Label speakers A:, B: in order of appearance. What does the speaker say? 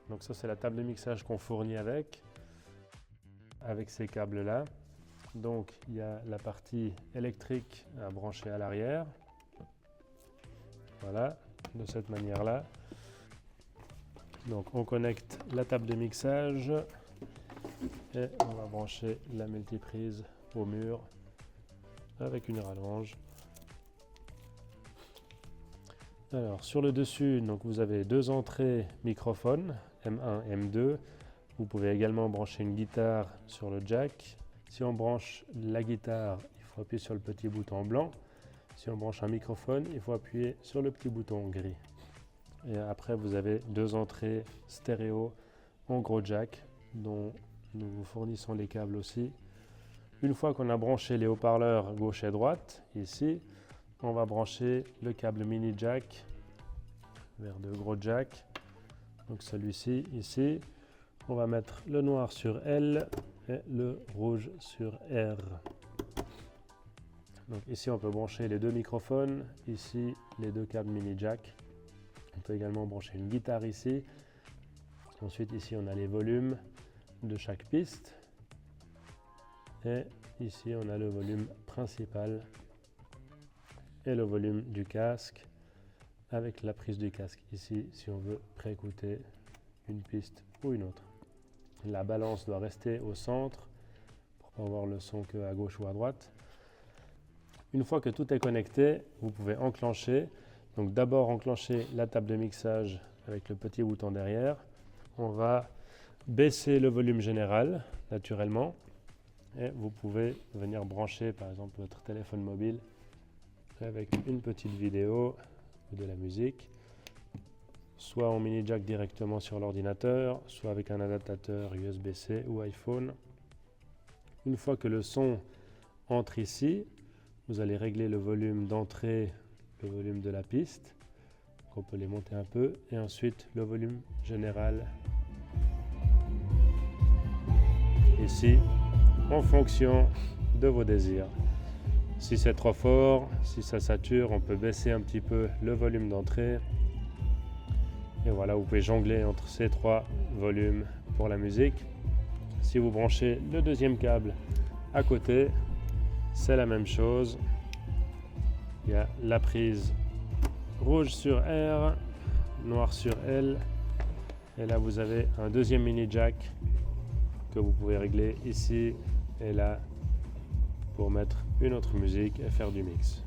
A: Donc ça c'est la table de mixage qu'on fournit avec ces câbles là. Donc il y a la partie électrique à brancher à l'arrière. Voilà, de cette manière là. Donc on connecte la table de mixage et on va brancher la multiprise au mur avec une rallonge. Alors sur le dessus, donc vous avez deux entrées microphones, M1 et M2. Vous pouvez également brancher une guitare sur le jack. Si on branche la guitare, il faut appuyer sur le petit bouton blanc. Si on branche un microphone, il faut appuyer sur le petit bouton gris. Et après, vous avez deux entrées stéréo en gros jack, dont nous vous fournissons les câbles aussi. Une fois qu'on a branché les haut-parleurs gauche et droite, ici, on va brancher le câble mini jack vers de gros jack. Donc celui-ci, ici. On va mettre le noir sur L et le rouge sur R. Donc ici, on peut brancher les deux microphones. Ici, les deux câbles mini jack. On peut également brancher une guitare ici. Ensuite, ici, on a les volumes de chaque piste. Et ici, on a le volume principal et le volume du casque avec la prise du casque ici si on veut préécouter une piste ou une autre. La balance doit rester au centre pour pas avoir le son que à gauche ou à droite. Une fois que tout est connecté, vous pouvez enclencher. Donc d'abord enclencher la table de mixage avec le petit bouton derrière. On va baisser le volume général naturellement et vous pouvez venir brancher par exemple votre téléphone mobile avec une petite vidéo ou de la musique, soit en mini jack directement sur l'ordinateur, soit avec un adaptateur USB-C ou iPhone. Une fois que le son entre ici, vous allez régler le volume d'entrée, le volume de la piste, donc on peut les monter un peu, et ensuite le volume général ici en fonction de vos désirs. Si c'est trop fort, si ça sature, on peut baisser un petit peu le volume d'entrée. Et voilà, vous pouvez jongler entre ces trois volumes pour la musique. Si vous branchez le deuxième câble à côté, c'est la même chose. Il y a la prise rouge sur R, noir sur L. Et là, vous avez un deuxième mini jack que vous pouvez régler ici et là pour mettre une autre musique et faire du mix.